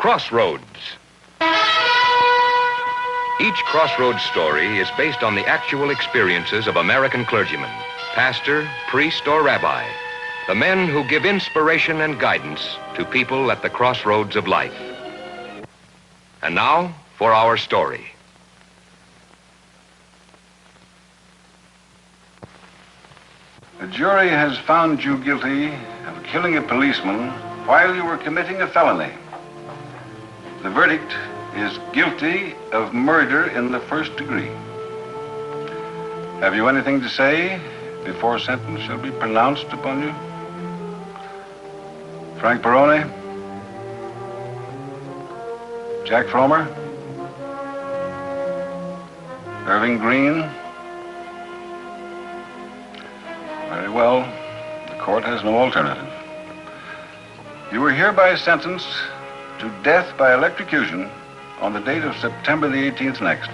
Crossroads. Each Crossroads story is based on the actual experiences of American clergymen, pastor, priest, or rabbi, the men who give inspiration and guidance to people at the crossroads of life. And now, for our story. The jury has found you guilty of killing a policeman while you were committing a felony. The verdict is guilty of murder in the first degree. Have you anything to say before sentence shall be pronounced upon you? Frank Barone? Jack Fromer? Irving Green? Very well. The court has no alternative. You were hereby sentenced to death by electrocution on the date of September the 18th next.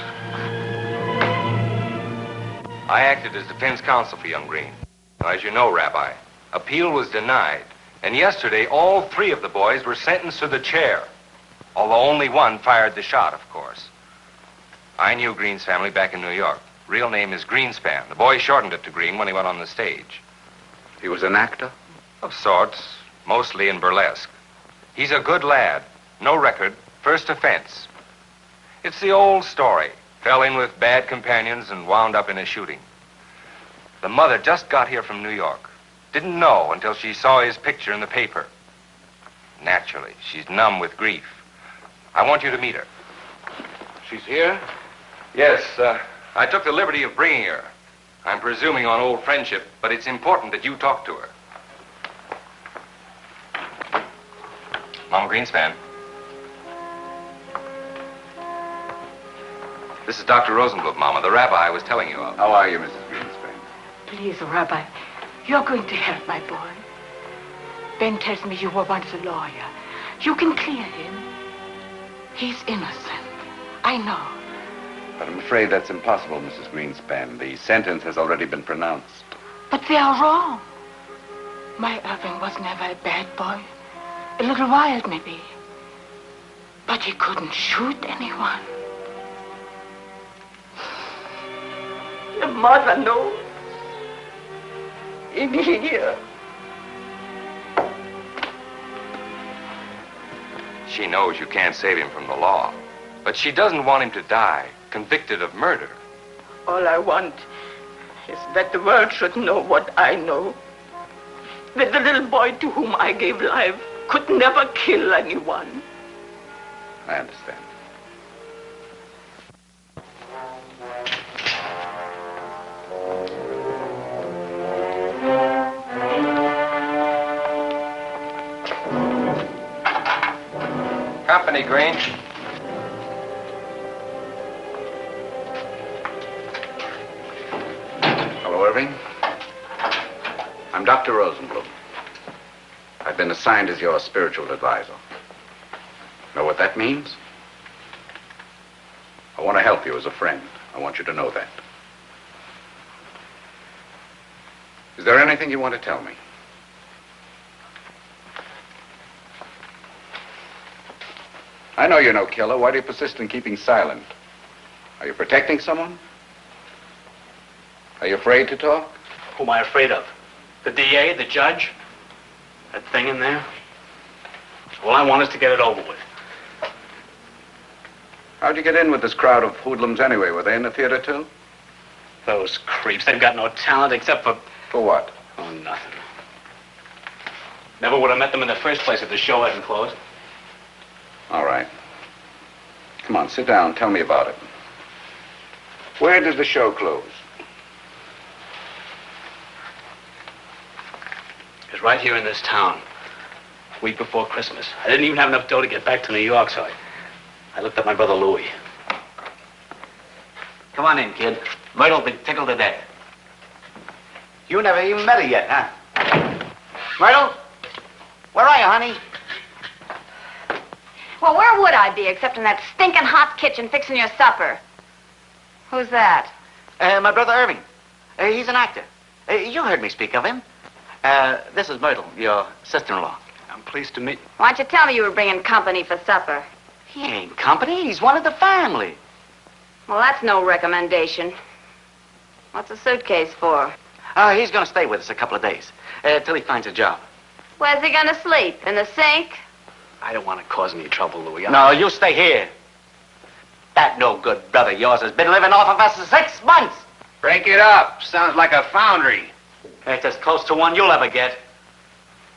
I acted as defense counsel for young Green. Now, as you know, Rabbi, appeal was denied. And yesterday, all three of the boys were sentenced to the chair. Although only one fired the shot, of course. I knew Green's family back in New York. Real name is Greenspan. The boy shortened it to Green when he went on the stage. He was an actor? Of sorts, mostly in burlesque. He's a good lad. No record, first offense. It's the old story. Fell in with bad companions and wound up in a shooting. The mother just got here from New York. Didn't know until she saw his picture in the paper. Naturally, she's numb with grief. I want you to meet her. She's here? Yes, I took the liberty of bringing her. I'm presuming on old friendship, but it's important that you talk to her. Mama Greenspan. This is Dr. Rosenbluth, Mama, the rabbi I was telling you of. How are you, Mrs. Greenspan? Please, Rabbi, you're going to help my boy. Ben tells me you were once a lawyer. You can clear him. He's innocent. I know. But I'm afraid that's impossible, Mrs. Greenspan. The sentence has already been pronounced. But they are wrong. My Irving was never a bad boy. A little wild, maybe. But he couldn't shoot anyone. Your mother knows. In here. She knows you can't save him from the law. But she doesn't want him to die, convicted of murder. All I want is that the world should know what I know. That the little boy to whom I gave life could never kill anyone. I understand. Company, Green. Hello, Irving. I'm Dr. Rosenbluth. I've been assigned as your spiritual advisor. Know what that means? I want to help you as a friend. I want you to know that. Is there anything you want to tell me? I know you're no killer. Why do you persist in keeping silent? Are you protecting someone? Are you afraid to talk? Who am I afraid of? The DA, the judge? That thing in there? All I want is to get it over with. How'd you get in with this crowd of hoodlums anyway? Were they in the theater too? Those creeps, they've got no talent except for... For what? Oh, nothing. Never would have met them in the first place if the show hadn't closed. All right. Come on, sit down. Tell me about it. Where did the show close? It was right here in this town. A week before Christmas. I didn't even have enough dough to get back to New York, so I looked up my brother Louis. Come on in, kid. Myrtle'll be tickled to death. You never even met her yet, huh? Myrtle? Where are you, honey? Well, where would I be except in that stinking hot kitchen fixing your supper? Who's that? My brother Irving. He's an actor. You heard me speak of him. This is Myrtle, your sister-in-law. I'm pleased to meet you. Why don't you tell me you were bringing company for supper? He ain't company. He's one of the family. Well, that's no recommendation. What's the suitcase for? He's going to stay with us a couple of days, till he finds a job. Where's he gonna sleep? In the sink? I don't want to cause any trouble, Louis. No, you stay here. That no good brother of yours has been living off of us for 6 months. Break it up. Sounds like a foundry. That's as close to one you'll ever get.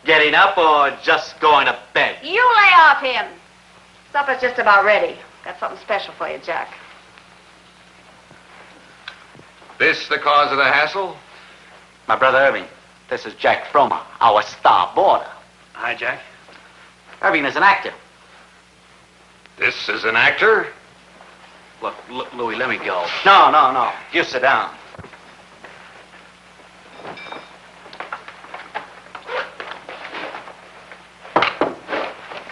Getting up or just going to bed? You lay off him. Supper's just about ready. Got something special for you, Jack. This the cause of the hassle? My brother Irving, this is Jack Fromer, our star boarder. Hi, Jack. Irving is an actor. This is an actor? Look, Louis, let me go. No. You sit down.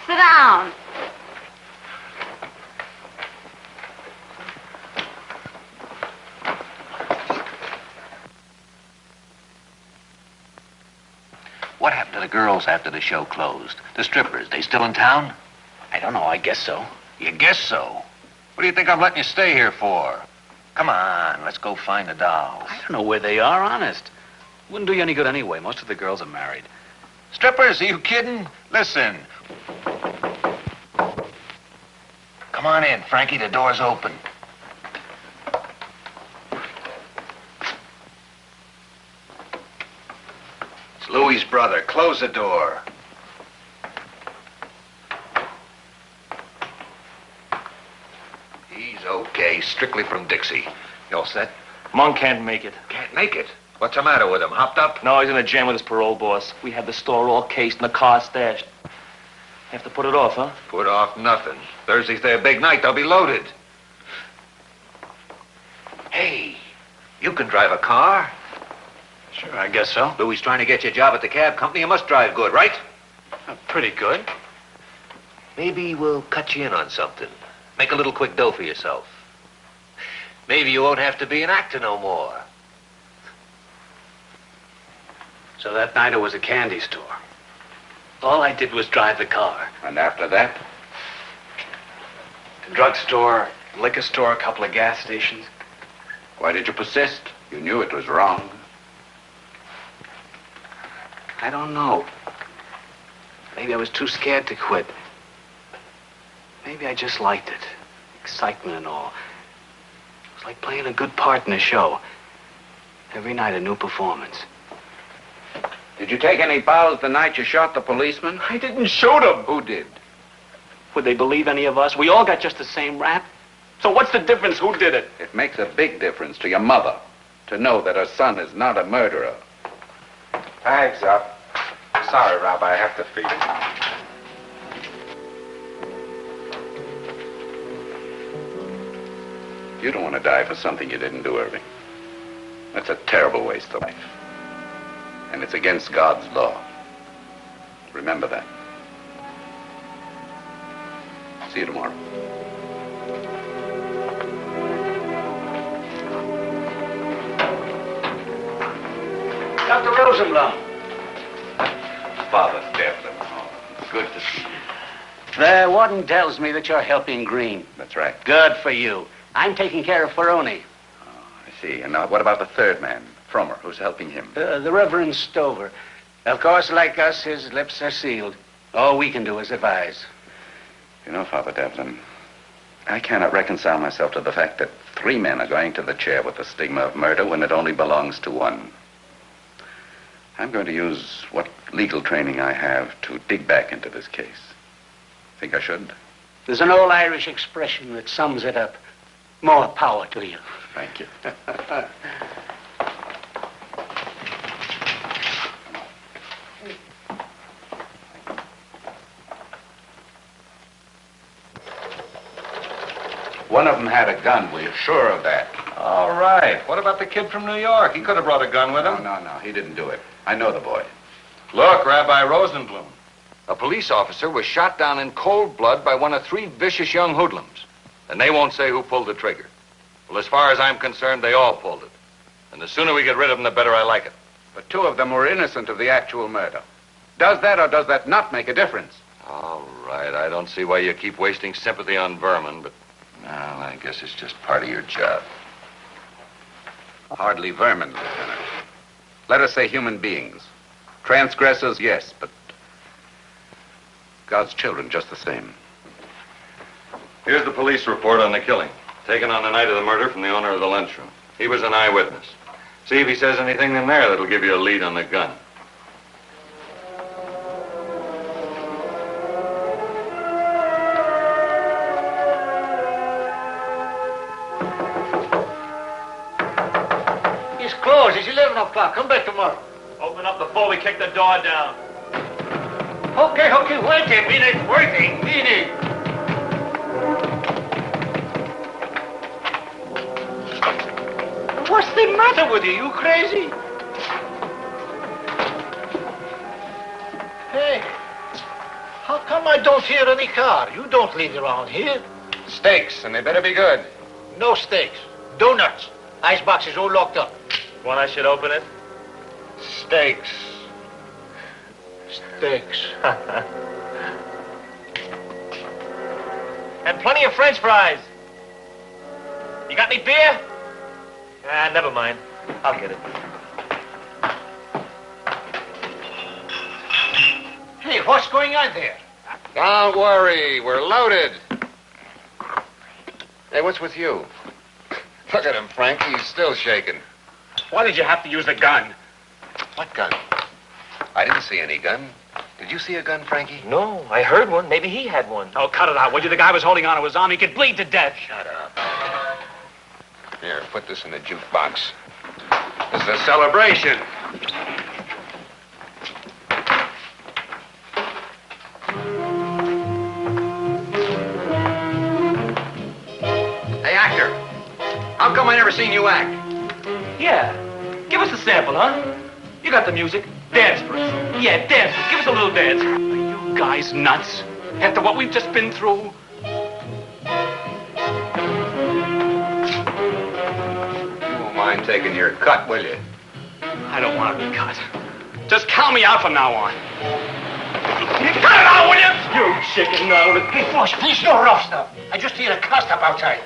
Sit down. What happened to the girls after the show closed? The strippers, they still in town? I don't know. I guess so. You guess so. What do you think I'm letting you stay here for? Come on, let's go find the dolls. I don't know where they are, honest. Wouldn't do you any good anyway. Most of the girls are married. Strippers, are you kidding? Listen. Come on in, Frankie. The door's open. It's Louis's brother. Close the door. He's okay. Strictly from Dixie. You all set? Monk can't make it. Can't make it. What's the matter with him? Hopped up? No, he's in a jam with his parole boss. We had the store all cased and the car stashed. Have to put it off, huh? Put off nothing. Thursday's their big night. They'll be loaded. Hey, you can drive a car. Sure, I guess so. Louis trying to get you a job at the cab company. You must drive good, right? Pretty good. Maybe we'll cut you in on something. Make a little quick dough for yourself. Maybe you won't have to be an actor no more. So that night it was a candy store. All I did was drive the car. And after that? The drugstore, liquor store, a couple of gas stations. Why did you persist? You knew it was wrong. I don't know. Maybe I was too scared to quit. Maybe I just liked it. Excitement and all. It was like playing a good part in a show. Every night a new performance. Did you take any bows the night you shot the policeman? I didn't shoot him. Who did? Would they believe any of us? We all got just the same rap. So what's the difference? Who did it? It makes a big difference to your mother to know that her son is not a murderer. Thanks up. Sorry, Rabbi, I have to feed him. You don't want to die for something you didn't do, Irving. That's a terrible waste of life. And it's against God's law. Remember that. See you tomorrow. Dr. Rosenblum. Father Devlin. Oh, good to see you. The warden tells me that you're helping Green. That's right. Good for you. I'm taking care of Ferroni. I see. And now what about the third man, Fromer? Who's helping him? The Reverend Stover. Of course, like us, his lips are sealed. All we can do is advise. You know, Father Devlin, I cannot reconcile myself to the fact that 3 men are going to the chair with the stigma of murder when it only belongs to one. I'm going to use what legal training I have to dig back into this case. Think I should? There's an old Irish expression that sums it up. More power to you. Thank you. One of them had a gun. We're sure of that. All right. What about the kid from New York? He could have brought a gun with him. No. He didn't do it. I know the boy. Look, Rabbi Rosenblum. A police officer was shot down in cold blood by one of 3 vicious young hoodlums. And they won't say who pulled the trigger. Well, as far as I'm concerned, they all pulled it. And the sooner we get rid of them, the better I like it. But 2 of them were innocent of the actual murder. Does that or does that not make a difference? All right, I don't see why you keep wasting sympathy on vermin, but... Well, I guess it's just part of your job. Hardly vermin, Lieutenant. Let us say human beings. Transgressors, yes, but God's children just the same. Here's the police report on the killing, taken on the night of the murder from the owner of the lunchroom. He was an eyewitness. See if he says anything in there that'll give you a lead on the gun. It's closed. It's 11 o'clock. Come back tomorrow. Open up before we kick the door down. Okay, wait a minute. Wait a minute. What's the matter with you? You crazy? Hey, how come I don't hear any car? You don't live around here. Steaks, and they better be good. No steaks. Donuts. Icebox is all locked up. Want I should open it? Steaks. Steaks. And plenty of French fries. You got any beer? Ah, never mind. I'll get it. Hey, what's going on there? Don't worry, we're loaded. Hey, what's with you? Look at him, Frank. He's still shaking. Why did you have to use the gun? What gun? I didn't see any gun. Did you see a gun, Frankie? No, I heard one. Maybe he had one. Oh, cut it out, would you? The guy was holding on to his arm. He could bleed to death. Shut up. Here, put this in the jukebox. This is a celebration. Hey, actor. How come I never seen you act? Yeah. Give us a sample, huh? You got the music. Dance for us. Yeah, dance for us. Give us a little dance. Are you guys nuts? After what we've just been through? You won't mind taking your cut, will you? I don't want to be cut. Just count me out from now on. Cut it out, will you? You chicken now. Hey, boss, please, no rough stuff. I just hear a car stop outside.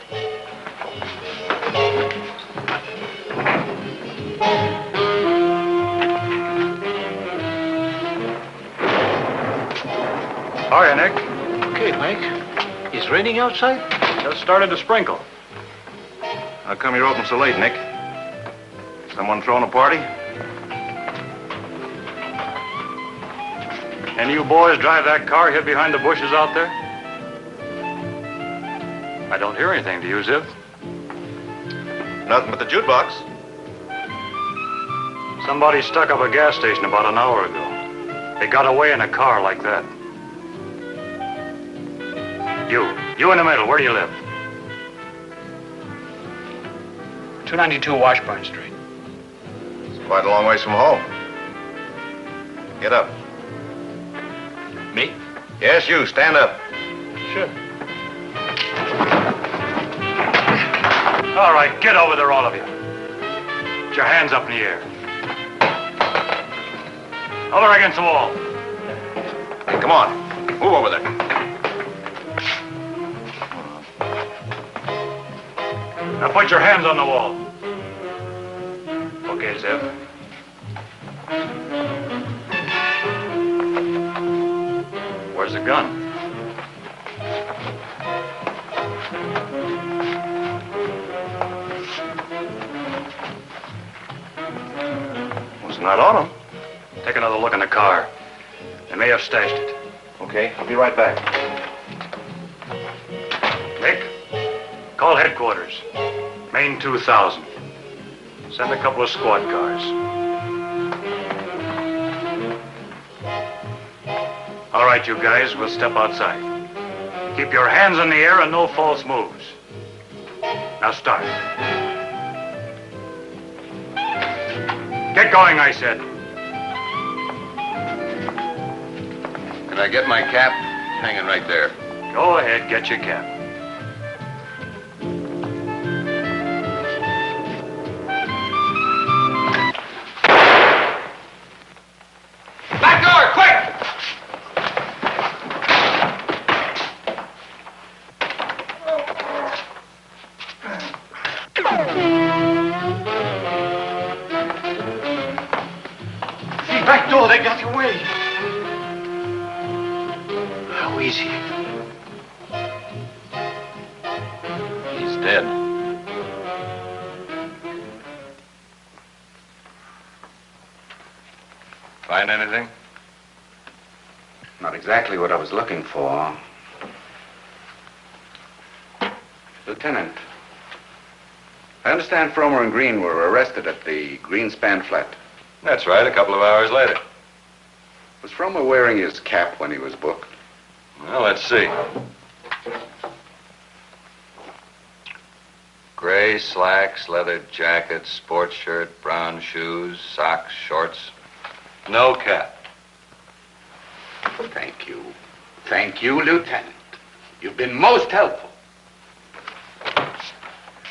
Hiya, Nick. Okay, Mike. It's raining outside? Just started to sprinkle. How come you're open so late, Nick? Someone throwing a party? Any of you boys drive that car hid behind the bushes out there? I don't hear anything. Do you, Ziv? Nothing but the jukebox. Somebody stuck up a gas station about an hour ago. They got away in a car like that. You in the middle, where do you live? 292 Washburn Street. It's quite a long ways from home. Get up. Me? Yes, you. Stand up. Sure. All right, get over there, all of you. Put your hands up in the air. Over against the wall. Hey, come on. Move over there. Now put your hands on the wall. Okay, Zev. Where's the gun? Was not on him. Take another look in the car. They may have stashed it. Okay, I'll be right back. Nick, call headquarters. Main 2000. Send a couple of squad cars. All right, you guys, we'll step outside. Keep your hands in the air and no false moves. Now start. Get going, I said. Can I get my cap? Hanging right there. Go ahead, get your cap. Back door, quick! Dead. Find anything? Not exactly what I was looking for. Lieutenant, I understand Fromer and Green were arrested at the Greenspan flat. That's right, a couple of hours later. Was Fromer wearing his cap when he was booked? Well, let's see. Gray slacks, leather jacket, sports shirt, brown shoes, socks, shorts. No cap. Thank you. Thank you, Lieutenant. You've been most helpful.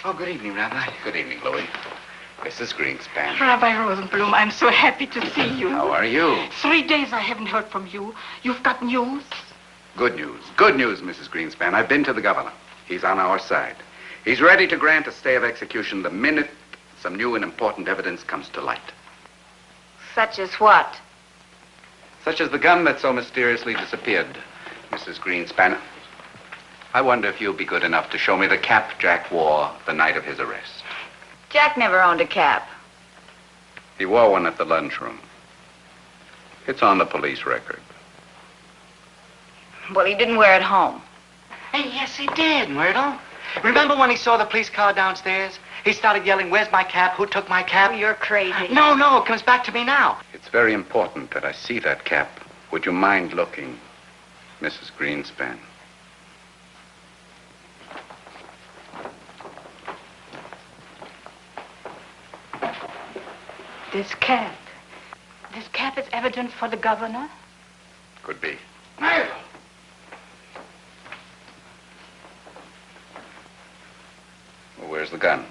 Oh, good evening, Rabbi. Good evening, Louis. Mrs. Greenspan. Rabbi Rosenblum, I'm so happy to see you. How are you? 3 days I haven't heard from you. You've got news? Good news. Good news, Mrs. Greenspan. I've been to the governor. He's on our side. He's ready to grant a stay of execution the minute some new and important evidence comes to light. Such as what? Such as the gun that so mysteriously disappeared, Mrs. Greenspan. I wonder if you'll be good enough to show me the cap Jack wore the night of his arrest. Jack never owned a cap. He wore one at the lunchroom. It's on the police record. Well, he didn't wear it home. Hey, yes, he did, Myrtle. Remember when he saw the police car downstairs? He started yelling, "Where's my cap? Who took my cap?" Oh, you're crazy. No, it comes back to me now. It's very important that I see that cap. Would you mind looking, Mrs. Greenspan? This cap. This cap is evidence for the governor? Could be. Myrtle! Well, where's the gun?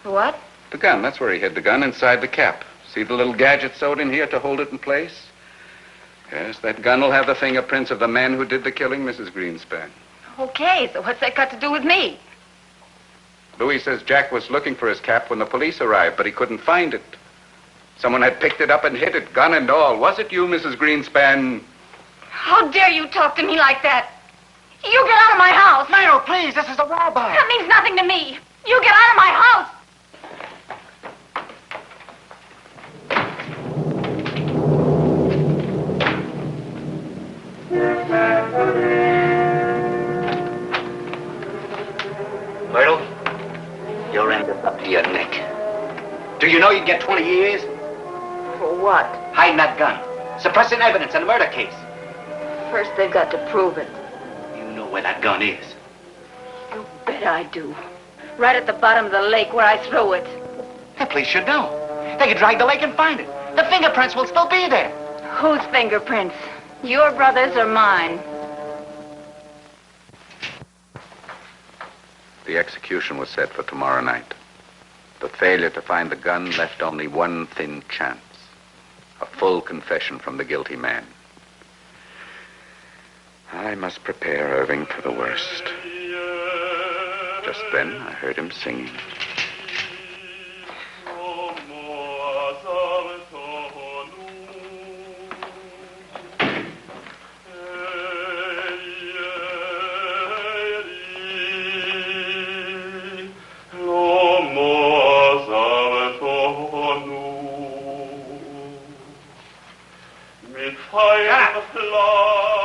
What? The gun. That's where he hid the gun, inside the cap. See the little gadget sewed in here to hold it in place? Yes, that gun will have the fingerprints of the man who did the killing, Mrs. Greenspan. Okay, so what's that got to do with me? Louis says Jack was looking for his cap when the police arrived, but he couldn't find it. Someone had picked it up and hid it, gun and all. Was it you, Mrs. Greenspan? How dare you talk to me like that? You get out of my house! Myrtle, please, this is the rabbi. That means nothing to me. You get out of my house! Myrtle, you're ended up to your neck. Do you know you'd get 20 years? For what? Hiding that gun. Suppressing evidence in a murder case. First, they've got to prove it. You know where that gun is. You bet I do. Right at the bottom of the lake where I threw it. The police should know. They could drag the lake and find it. The fingerprints will still be there. Whose fingerprints? Your brother's or mine? The execution was set for tomorrow night. The failure to find the gun left only one thin chance. A full confession from the guilty man. I must prepare Irving for the worst. Just then, I heard him singing.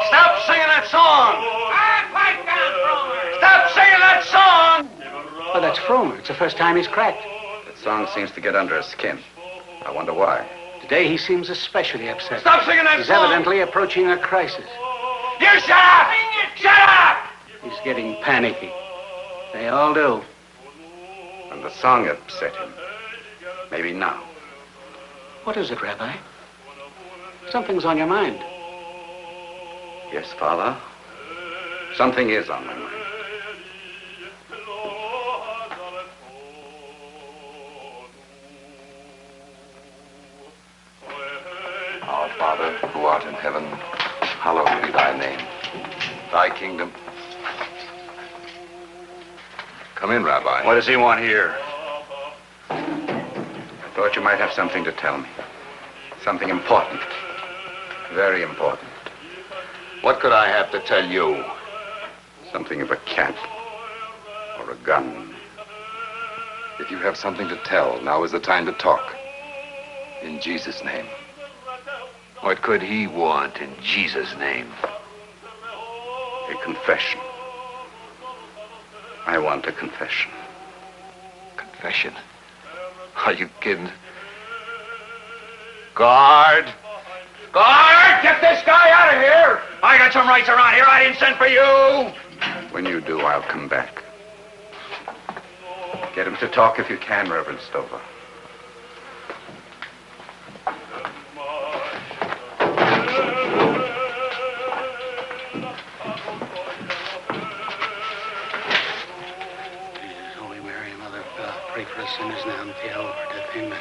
Stop singing that song! Stop singing that song! Oh, that's Fromer. It's the first time he's cracked. That song seems to get under his skin. I wonder why. Today he seems especially upset. Stop singing that He's song! evidently approaching a crisis. You shut up! Shut up! He's getting panicky. They all do. And the song upset him. Maybe now. What is it, Rabbi? Something's on your mind. Yes, Father. Something is on my mind. Our Father, who art in heaven, hallowed be thy name. Thy kingdom. Come in, Rabbi. What does he want here? I thought you might have something to tell me. Something important. Very important. What could I have to tell you? Something of a cap. A or a gun. If you have something to tell, now is the time to talk. In Jesus' name. What could he want in Jesus' name? A confession. I want a confession. Confession? Are you kidding? Guard! Guard! Get this guy out of here! I got some rights around here. I didn't send for you! When you do, I'll come back. Get him to talk if you can, Reverend Stover. Holy Mary, Mother of God, pray for us sinners now and at the hour of our death. Amen.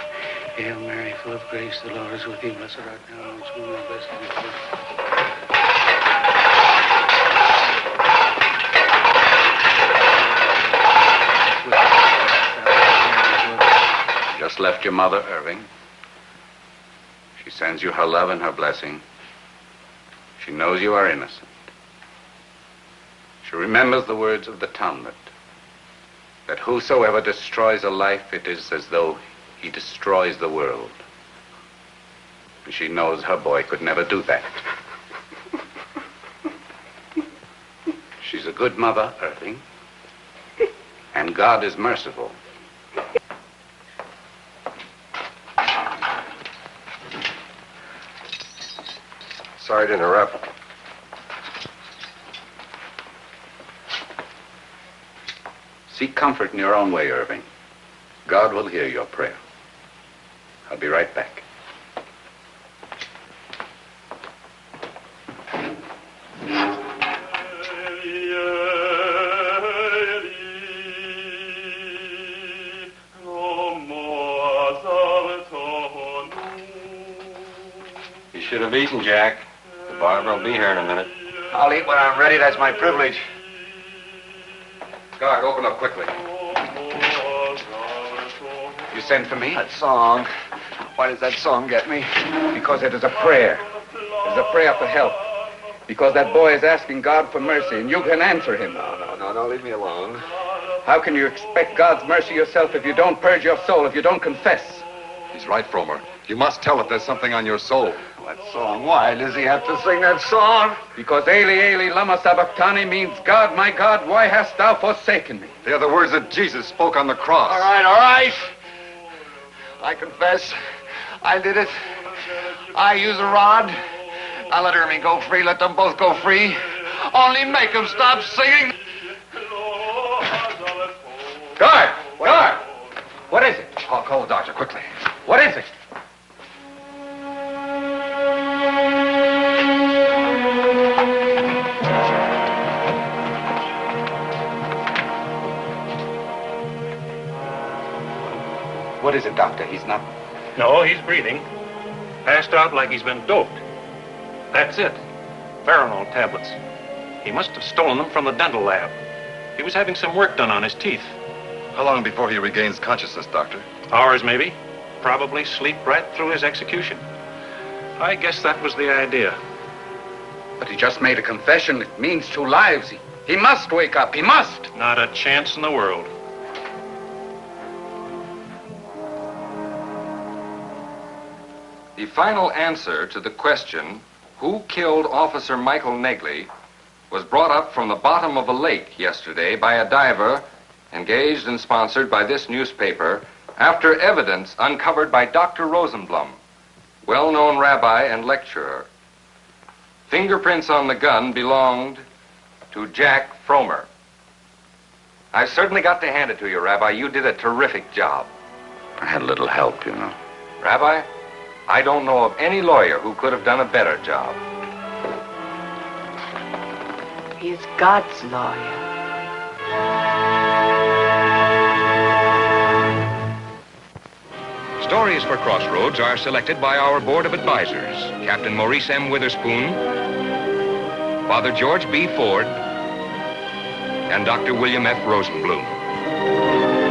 Hail Mary, full of grace, the Lord is with you. Blessed art thou amongst women, and blessed is your fruit. Just left your mother, Irving. She sends you her love and her blessing. She knows you are innocent. She remembers the words of the Talmud, that whosoever destroys a life, it is as though he destroys the world. And she knows her boy could never do that. She's a good mother, Irving. And God is merciful. Sorry to interrupt. Seek comfort in your own way, Irving. God will hear your prayer. I'll be right back. You should have eaten, Jack. The barber will be here in a minute. I'll eat when I'm ready. That's my privilege. Guard, open up quickly. You sent for me? That song. Why does that song get me? Because it is a prayer. It is a prayer for help. Because that boy is asking God for mercy, and you can answer him. No, leave me alone. How can you expect God's mercy yourself if you don't purge your soul, if you don't confess? He's right, Fromer. You must tell if there's something on your soul. That song. Why does he have to sing that song? Because Eli, Eli, lama sabachthani means, God, my God, why hast thou forsaken me? They are the words that Jesus spoke on the cross. All right. I confess. I did it. I use a rod. Now let Ermie go free. Let them both go free. Only make them stop singing. Guard! Guard! What is it? Call the doctor, quickly. What is it? What is it, Doctor? He's not... No, he's breathing. Passed out like he's been doped. That's it. Veronal tablets. He must have stolen them from the dental lab. He was having some work done on his teeth. How long before he regains consciousness, Doctor? Hours, maybe. Probably sleep right through his execution. I guess that was the idea. But he just made a confession. It means 2 lives. He must wake up. He must. Not a chance in the world. The final answer to the question, who killed Officer Michael Negley, was brought up from the bottom of a lake yesterday by a diver engaged and sponsored by this newspaper after evidence uncovered by Dr. Rosenblum, well-known rabbi and lecturer. Fingerprints on the gun belonged to Jack Fromer. I've certainly got to hand it to you, Rabbi. You did a terrific job. I had a little help, you know. Rabbi, I don't know of any lawyer who could have done a better job. He is God's lawyer. Stories for Crossroads are selected by our Board of Advisors, Captain Maurice M. Witherspoon, Father George B. Ford, and Dr. William F. Rosenblum.